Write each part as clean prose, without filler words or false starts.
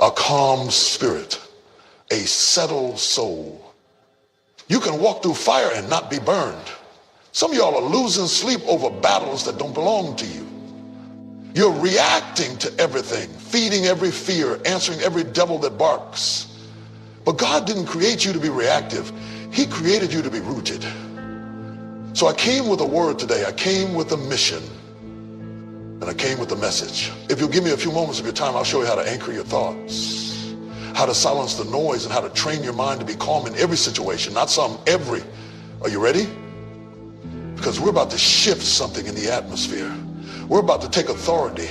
a calm spirit, a settled soul. You can walk through fire and not be burned. Some of y'all are losing sleep over battles that don't belong to you. You're reacting to everything, feeding every fear, answering every devil that barks. But God didn't create you to be reactive. He created you to be rooted. So I came with a word today. I came with a mission. And I came with a message. If you'll give me a few moments of your time, I'll show you how to anchor your thoughts, how to silence the noise, and how to train your mind to be calm in every situation, not some, every. Are you ready? Because we're about to shift something in the atmosphere. We're about to take authority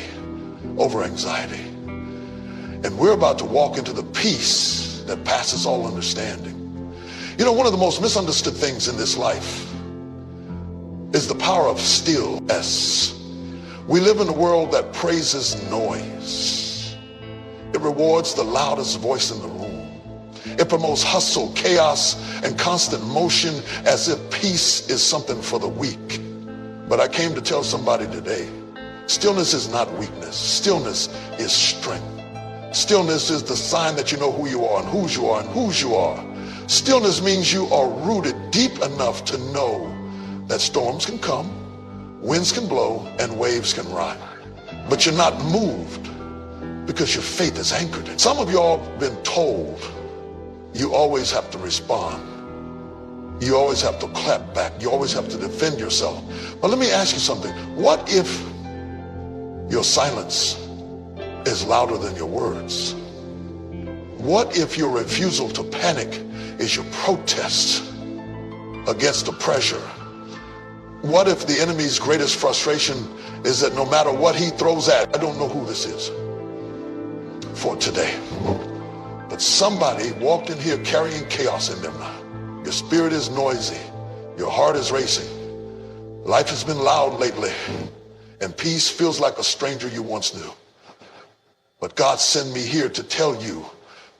over anxiety. And we're about to walk into the peace that passes all understanding. You know, one of the most misunderstood things in this life is the power of stillness. We live in a world that praises noise. It rewards the loudest voice in the room. It promotes hustle, chaos, and constant motion as if peace is something for the weak. But I came to tell somebody today, stillness is not weakness. Stillness is strength. Stillness is the sign that you know who you are and whose you are and whose you are. Stillness means you are rooted deep enough to know that storms can come, winds can blow, and waves can ride. But you're not moved because your faith is anchored in. Some of y'all have been told you always have to respond. You always have to clap back. You always have to defend yourself. But let me ask you something. What if your silence is louder than your words? What if your refusal to panic is your protest against the pressure? What if the enemy's greatest frustration is that no matter what he throws at, I don't know who this is for today, but somebody walked in here carrying chaos in them. Your spirit is noisy. Your heart is racing. Life has been loud lately, and peace feels like a stranger you once knew. But God sent me here to tell you,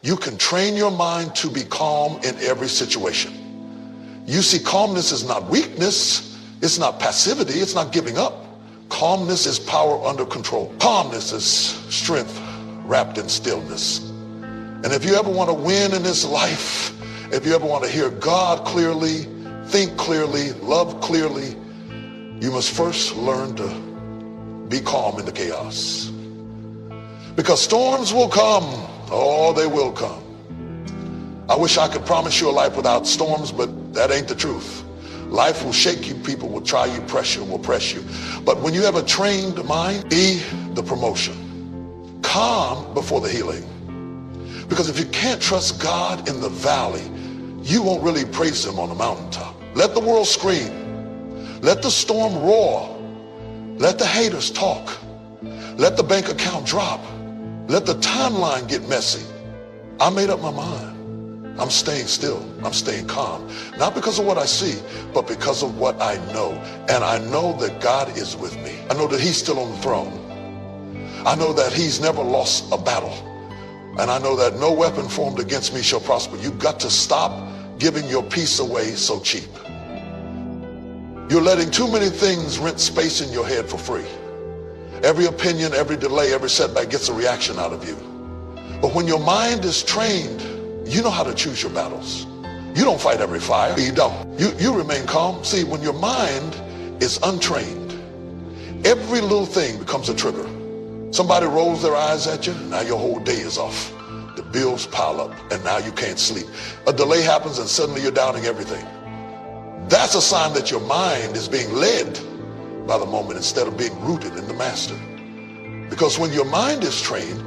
you can train your mind to be calm in every situation. You see, calmness is not weakness. It's not passivity. It's not giving up. Calmness is power under control. Calmness is strength wrapped in stillness. And if you ever want to win in this life, if you ever want to hear God clearly, think clearly, love clearly, you must first learn to be calm in the chaos. Because storms will come. Oh, they will come. I wish I could promise you a life without storms, but that ain't the truth. Life will shake you, people will try you, pressure will press you. But when you have a trained mind, be the promotion. Calm before the healing. Because if you can't trust God in the valley, you won't really praise him on the mountaintop. Let the world scream. Let the storm roar. Let the haters talk. Let the bank account drop. Let the timeline get messy. I made up my mind. I'm staying still. I'm staying calm. Not because of what I see, but because of what I know. And I know that God is with me. I know that he's still on the throne. I know that he's never lost a battle. And I know that no weapon formed against me shall prosper. You've got to stop giving your peace away so cheap. You're letting too many things rent space in your head for free. Every opinion, every delay, every setback gets a reaction out of you. But when your mind is trained, you know how to choose your battles. You don't fight every fire. You don't. You remain calm. See, when your mind is untrained, every little thing becomes a trigger. Somebody rolls their eyes at you, now your whole day is off. The bills pile up, and now you can't sleep. A delay happens, and suddenly you're doubting everything. That's a sign that your mind is being led by the moment instead of being rooted in the master. Because when your mind is trained,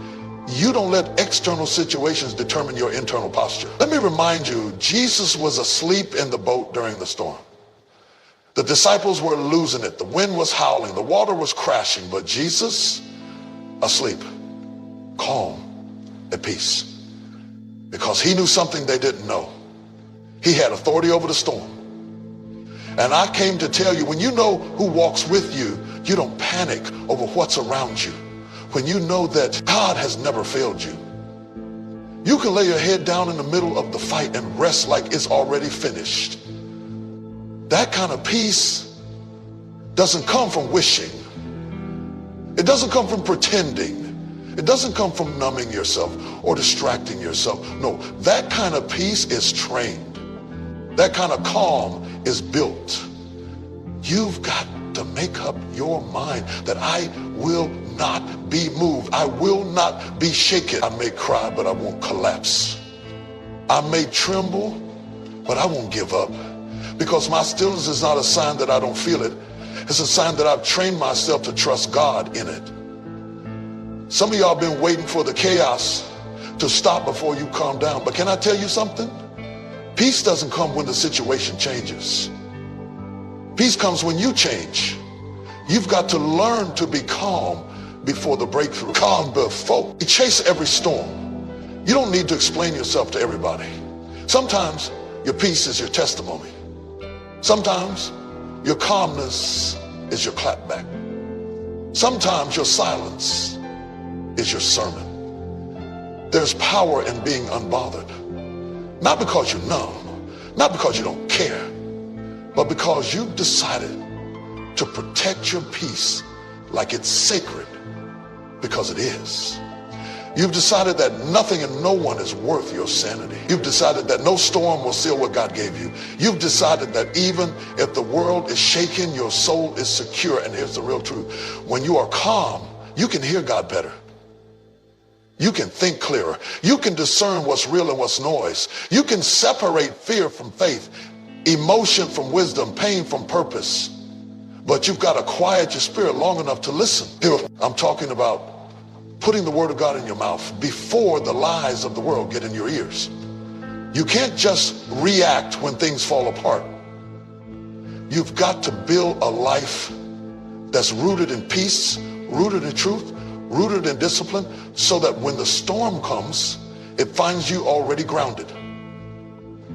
you don't let external situations determine your internal posture. Let me remind you, Jesus was asleep in the boat during the storm. The disciples were losing it. The wind was howling. The water was crashing. But Jesus, asleep, calm, at peace. Because he knew something they didn't know. He had authority over the storm. And I came to tell you, when you know who walks with you, you don't panic over what's around you. When you know that God has never failed you, you can lay your head down in the middle of the fight and rest like it's already finished. That kind of peace doesn't come from wishing. It doesn't come from pretending. It doesn't come from numbing yourself or distracting yourself. No, that kind of peace is trained. That kind of calm is built. You've got to make up your mind that I will not be moved. I will not be shaken. I may cry, but I won't collapse. I may tremble, but I won't give up. Because my stillness is not a sign that I don't feel it. It's a sign that I've trained myself to trust God in it. Some of y'all been waiting for the chaos to stop before you calm down. But can I tell you something? Peace doesn't come when the situation changes. Peace comes when you change. You've got to learn to be calm before the breakthrough. Calm before. You chase every storm. You don't need to explain yourself to everybody. Sometimes your peace is your testimony. Sometimes your calmness is your clapback. Sometimes your silence is your sermon. There's power in being unbothered. Not because you're numb, not because you don't care, but because you've decided to protect your peace like it's sacred, because it is. You've decided that nothing and no one is worth your sanity. You've decided that no storm will seal what God gave you. You've decided that even if the world is shaking, your soul is secure. And here's the real truth. When you are calm, you can hear God better. You can think clearer. You can discern what's real and what's noise. You can separate fear from faith, emotion from wisdom, pain from purpose. But you've got to quiet your spirit long enough to listen. Here, I'm talking about putting the word of God in your mouth before the lies of the world get in your ears. You can't just react when things fall apart. You've got to build a life that's rooted in peace, rooted in truth, rooted in discipline, so that when the storm comes, it finds you already grounded.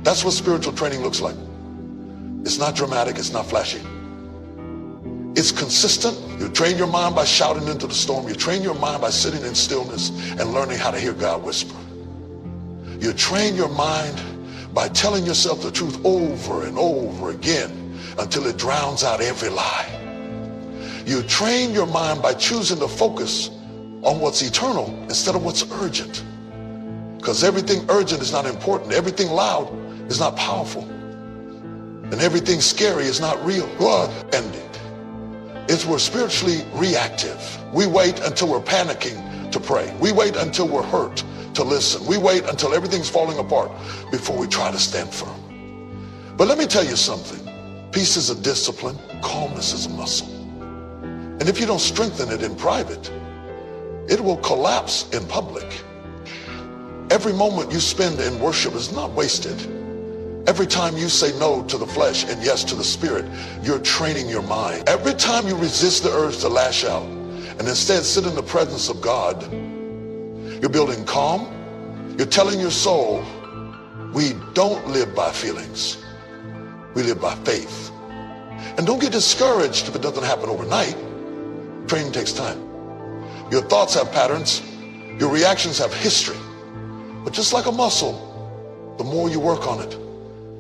That's what spiritual training looks like. It's not dramatic, it's not flashy. It's consistent. You train your mind by shouting into the storm. You train your mind by sitting in stillness and learning how to hear God whisper. You train your mind by telling yourself the truth over and over again until it drowns out every lie. You train your mind by choosing to focus on what's eternal instead of what's urgent. Because everything urgent is not important. Everything loud is not powerful. And everything scary is not real. Ending. We're spiritually reactive. We wait until we're panicking to pray. We wait until we're hurt to listen. We wait until everything's falling apart before we try to stand firm. But let me tell you something. Peace is a discipline. Calmness is a muscle. And if you don't strengthen it in private, it will collapse in public. Every moment you spend in worship is not wasted. Every time you say no to the flesh and yes to the spirit, you're training your mind. Every time you resist the urge to lash out and instead sit in the presence of God, you're building calm. You're telling your soul, we don't live by feelings. We live by faith. And don't get discouraged if it doesn't happen overnight. Training takes time. Your thoughts have patterns. Your reactions have history. But just like a muscle, the more you work on it,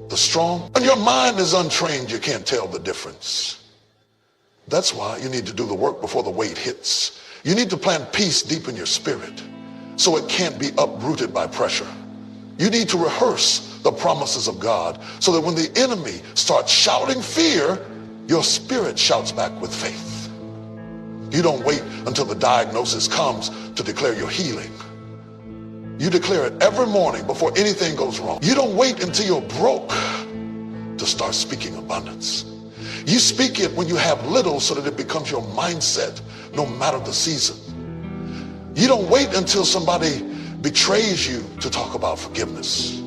the strong. When your mind is untrained, you can't tell the difference. That's why you need to do the work before the weight hits. You need to plant peace deep in your spirit so it can't be uprooted by pressure. You need to rehearse the promises of God so that when the enemy starts shouting fear, your spirit shouts back with faith. You don't wait until the diagnosis comes to declare your healing. You declare it every morning before anything goes wrong. You don't wait until you're broke to start speaking abundance. You speak it when you have little so that it becomes your mindset no matter the season. You don't wait until somebody betrays you to talk about forgiveness.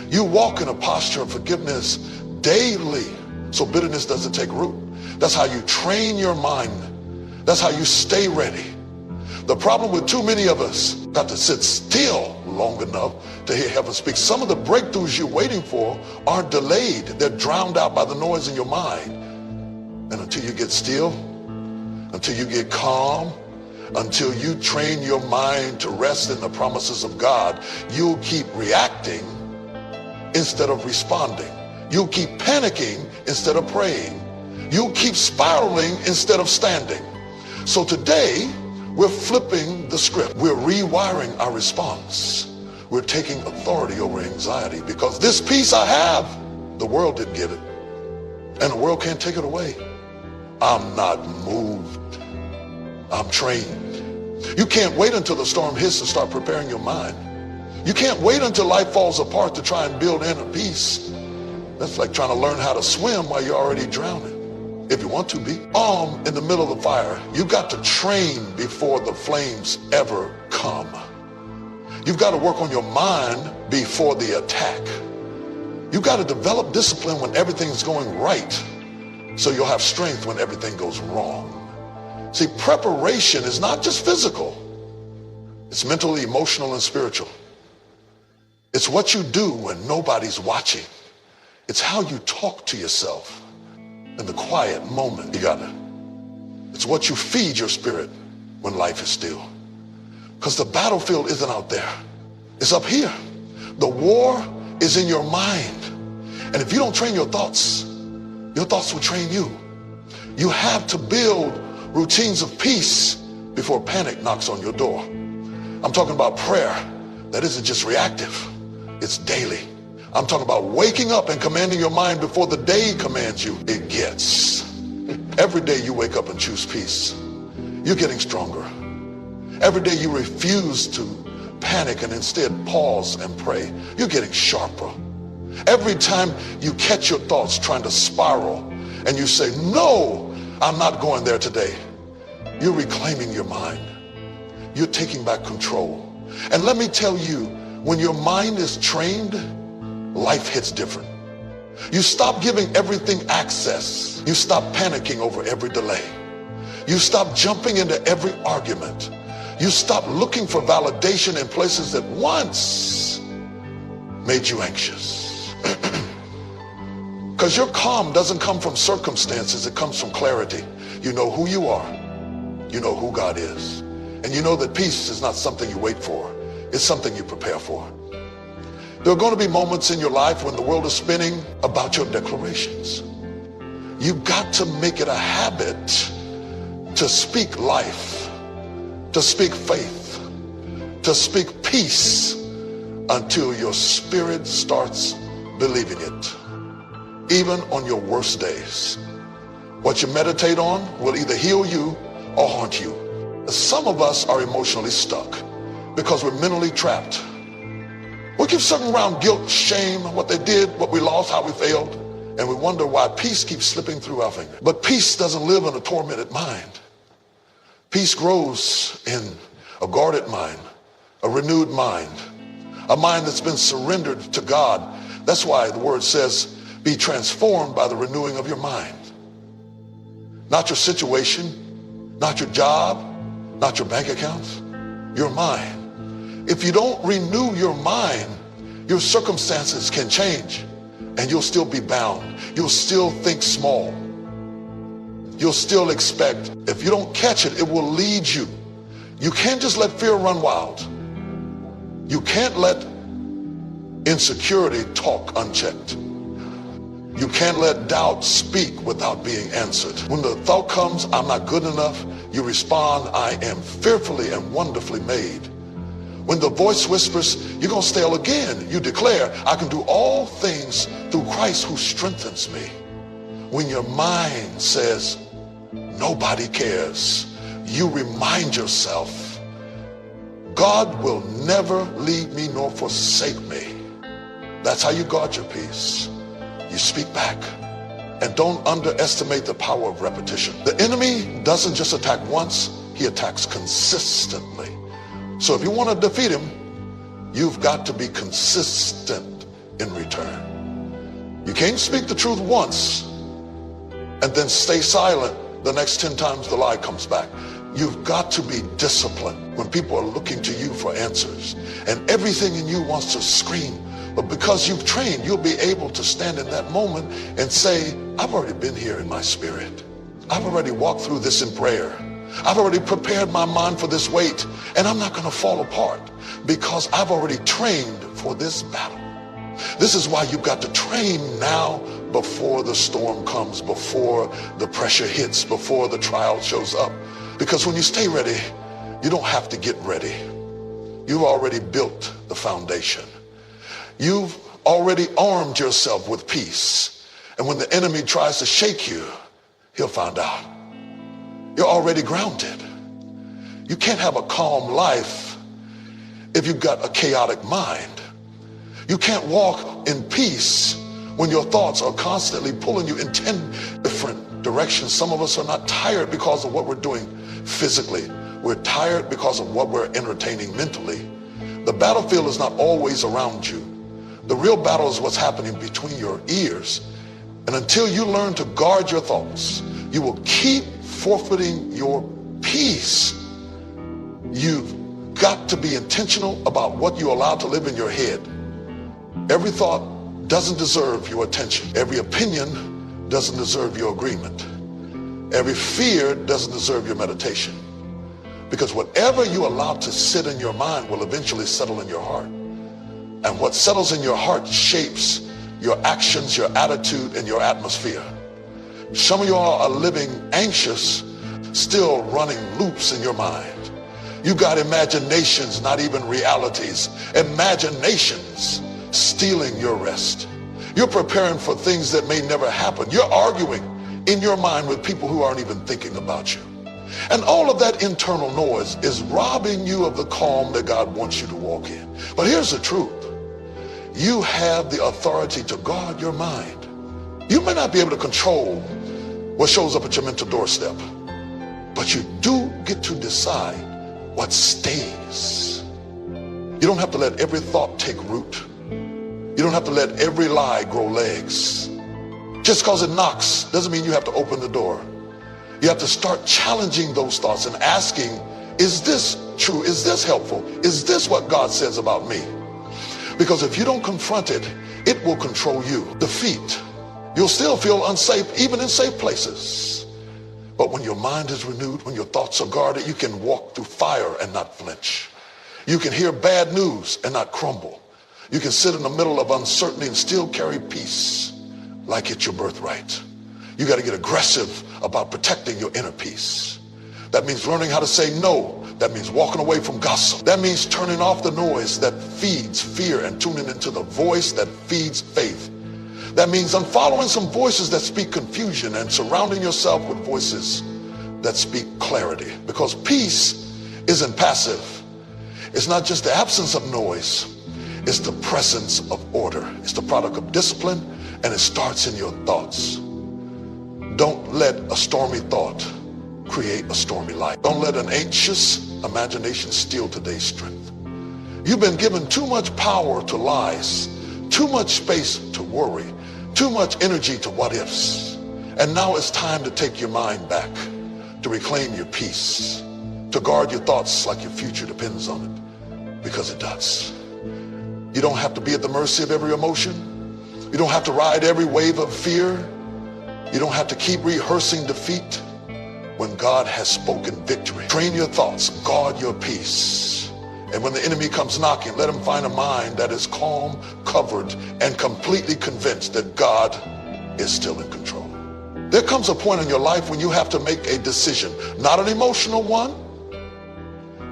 You walk in a posture of forgiveness daily so bitterness doesn't take root. That's how you train your mind. That's how you stay ready. The problem with too many of us got to sit still long enough to hear heaven speak. Some of the breakthroughs you're waiting for are delayed. They're drowned out by the noise in your mind. And until you get still, until you get calm, until you train your mind to rest in the promises of God, you'll keep reacting instead of responding. You'll keep panicking instead of praying. You'll keep spiraling instead of standing. So today, We're flipping the script. We're rewiring our response. We're taking authority over anxiety, because this peace I have, the world didn't give it, and the world can't take it away. I'm not moved. I'm trained. You can't wait until the storm hits to start preparing your mind. You can't wait until life falls apart to try and build inner peace. That's like trying to learn how to swim while you're already drowning, if you want to be. In the middle of the fire, you've got to train before the flames ever come. You've got to work on your mind before the attack. You've got to develop discipline when everything's going right, so you'll have strength when everything goes wrong. See, preparation is not just physical. It's mental, emotional, and spiritual. It's what you do when nobody's watching. It's how you talk to yourself in the quiet moment. It's what you feed your spirit when life is still. Because the battlefield isn't out there. It's up here. The war is in your mind. And if you don't train your thoughts will train you. You have to build routines of peace before panic knocks on your door. I'm talking about prayer that isn't just reactive. It's daily. I'm talking about waking up and commanding your mind before the day commands you. It gets. Every day you wake up and choose peace, you're getting stronger. Every day you refuse to panic and instead pause and pray, you're getting sharper. Every time you catch your thoughts trying to spiral and you say, no, I'm not going there today, you're reclaiming your mind. You're taking back control. And let me tell you, when your mind is trained, life hits different. You stop giving everything access. You stop panicking over every delay. You stop jumping into every argument. You stop looking for validation in places that once made you anxious. Because your calm doesn't come from circumstances, it comes from clarity. You know who you are. You know who God is. And you know that peace is not something you wait for. It's something you prepare for. There are going to be moments in your life when the world is spinning about your declarations. You've got to make it a habit to speak life, to speak faith, to speak peace until your spirit starts believing it, even on your worst days. What you meditate on will either heal you or haunt you. Some of us are emotionally stuck because we're mentally trapped. We keep circling around guilt, shame, what they did, what we lost, how we failed, and we wonder why peace keeps slipping through our fingers. But peace doesn't live in a tormented mind. Peace grows in a guarded mind, a renewed mind, a mind that's been surrendered to God. That's why the word says, be transformed by the renewing of your mind. Not your situation, not your job, not your bank accounts, your mind. If you don't renew your mind, your circumstances can change and you'll still be bound. You'll still think small. You'll still expect. If you don't catch it, it will lead you. You can't just let fear run wild. You can't let insecurity talk unchecked. You can't let doubt speak without being answered. When the thought comes, I'm not good enough, you respond, I am fearfully and wonderfully made. When the voice whispers, you're going to fail again, you declare, I can do all things through Christ who strengthens me. When your mind says, nobody cares, you remind yourself, God will never leave me nor forsake me. That's how you guard your peace. You speak back. And don't underestimate the power of repetition. The enemy doesn't just attack once, he attacks consistently. So if you want to defeat him, you've got to be consistent in return. You can't speak the truth once and then stay silent the next 10 times the lie comes back. You've got to be disciplined when people are looking to you for answers and everything in you wants to scream. But because you've trained, you'll be able to stand in that moment and say, I've already been here in my spirit. I've already walked through this in prayer. I've already prepared my mind for this weight, and I'm not going to fall apart because I've already trained for this battle. This is why you've got to train now before the storm comes, before the pressure hits, before the trial shows up. Because when you stay ready, You don't have to get ready. You've already built the foundation. You've already armed yourself with peace. And when the enemy tries to shake you, he'll find out. You're already grounded. You can't have a calm life if you've got a chaotic mind. You can't walk in peace when your thoughts are constantly pulling you in 10 different directions. Some of us are not tired because of what we're doing physically. We're tired because of what we're entertaining mentally. The battlefield is not always around you. The real battle is what's happening between your ears. And until you learn to guard your thoughts, you will keep forfeiting your peace. You've got to be intentional about what you allow to live in your head. Every thought doesn't deserve your attention. Every opinion doesn't deserve your agreement. Every fear doesn't deserve your meditation. Because whatever you allow to sit in your mind will eventually settle in your heart. And what settles in your heart shapes your actions, your attitude, and your atmosphere. Some of y'all are living anxious, still running loops in your mind. You got imaginations, not even realities. Imaginations stealing your rest. You're preparing for things that may never happen. You're arguing in your mind with people who aren't even thinking about you. And all of that internal noise is robbing you of the calm that God wants you to walk in. But here's the truth. You have the authority to guard your mind. You may not be able to control what shows up at your mental doorstep, but you do get to decide what stays. You don't have to let every thought take root. You don't have to let every lie grow legs. Just because it knocks doesn't mean you have to open the door. You have to start challenging those thoughts and asking, is this true? Is this helpful? Is this what God says about me? Because if you don't confront it, it will control you. Defeat. You'll still feel unsafe, even in safe places. But when your mind is renewed, when your thoughts are guarded, you can walk through fire and not flinch. You can hear bad news and not crumble. You can sit in the middle of uncertainty and still carry peace like it's your birthright. You got to get aggressive about protecting your inner peace. That means learning how to say no. That means walking away from gossip. That means turning off the noise that feeds fear and tuning into the voice that feeds faith. That means unfollowing some voices that speak confusion and surrounding yourself with voices that speak clarity. Because peace isn't passive. It's not just the absence of noise. It's the presence of order. It's the product of discipline, and it starts in your thoughts. Don't let a stormy thought create a stormy life. Don't let an anxious imagination steal today's strength. You've been given too much power to lies, too much space to worry, too much energy to what ifs. And now it's time to take your mind back, to reclaim your peace, to guard your thoughts like your future depends on it, because it does. You don't have to be at the mercy of every emotion. You don't have to ride every wave of fear. You don't have to keep rehearsing defeat when God has spoken victory. Train your thoughts, guard your peace. And when the enemy comes knocking, let him find a mind that is calm, covered, and completely convinced that God is still in control. There comes a point in your life when you have to make a decision, not an emotional one,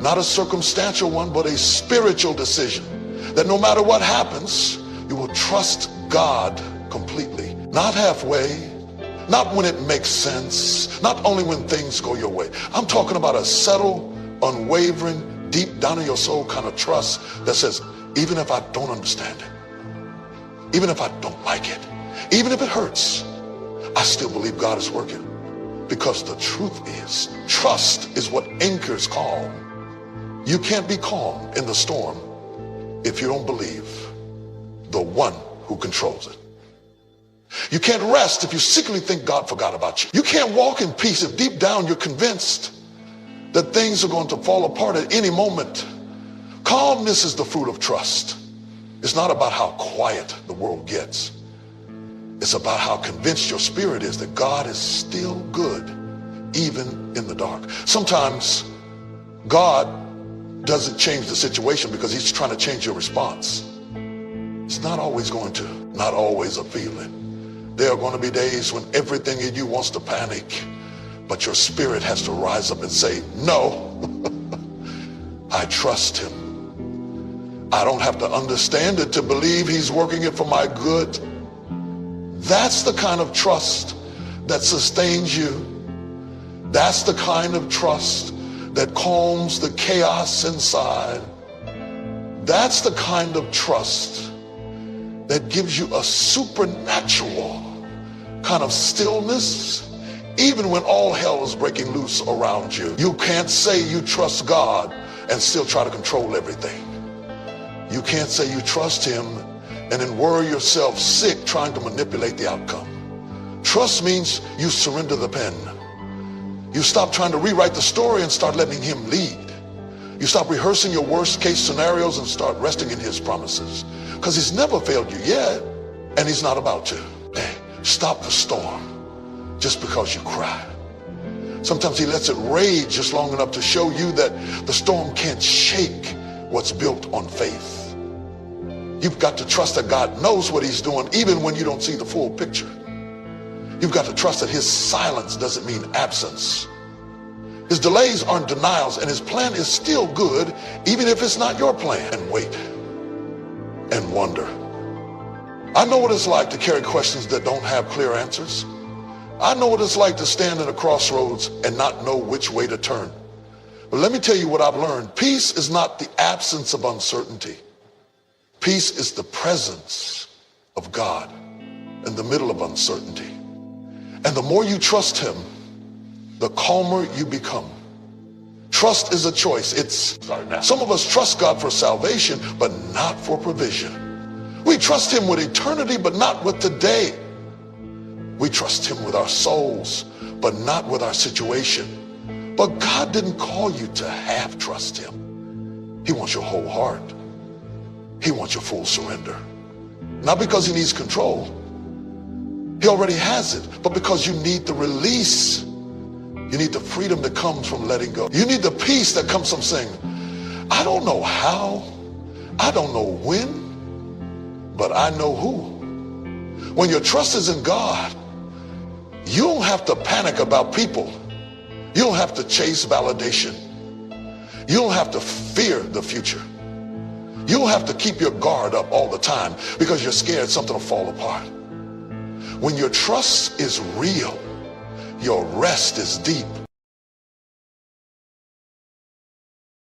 not a circumstantial one, but a spiritual decision. That no matter what happens, you will trust God completely. Not halfway, not when it makes sense, not only when things go your way. I'm talking about a settled, unwavering, deep down in your soul kind of trust that says, even if I don't understand it, even if I don't like it, even if it hurts, I still believe God is working. Because the truth is, trust is what anchors calm. You can't be calm in the storm if you don't believe the one who controls it. You can't rest if you secretly think God forgot about you. You can't walk in peace if deep down you're convinced that things are going to fall apart at any moment. Calmness is the fruit of trust. It's not about how quiet the world gets. It's about how convinced your spirit is that God is still good, even in the dark. Sometimes God doesn't change the situation because he's trying to change your response. It's not always going to, not always a feeling. There are going to be days when everything in you wants to panic, but your spirit has to rise up and say, no, I trust him. I don't have to understand it to believe he's working it for my good. That's the kind of trust that sustains you. That's the kind of trust that calms the chaos inside. That's the kind of trust that gives you a supernatural kind of stillness, even when all hell is breaking loose around you. You can't say you trust God and still try to control everything. You can't say you trust him and then worry yourself sick trying to manipulate the outcome. Trust means you surrender the pen. You stop trying to rewrite the story and start letting him lead. You stop rehearsing your worst case scenarios and start resting in his promises. Because he's never failed you yet, and he's not about to. Hey, stop the storm just because you cry. Sometimes he lets it rage just long enough to show you that the storm can't shake what's built on faith. You've got to trust that God knows what he's doing even when you don't see the full picture. You've got to trust that his silence doesn't mean absence. His delays aren't denials, and his plan is still good even if it's not your plan. And wait and wonder. I know what it's like to carry questions that don't have clear answers. I know what it's like to stand at a crossroads and not know which way to turn. But let me tell you what I've learned. Peace is not the absence of uncertainty. Peace is the presence of God in the middle of uncertainty. And the more you trust him, the calmer you become. Trust is a choice. Some of us trust God for salvation, but not for provision. We trust him with eternity, but not with today. We trust him with our souls, but not with our situation. But God didn't call you to half trust him. He wants your whole heart. He wants your full surrender. Not because he needs control. He already has it, but because you need the release. You need the freedom that comes from letting go. You need the peace that comes from saying, I don't know how, I don't know when, but I know who. When your trust is in God, you don't have to panic about people. You don't have to chase validation. You don't have to fear the future. You don't have to keep your guard up all the time because you're scared something will fall apart. When your trust is real, your rest is deep.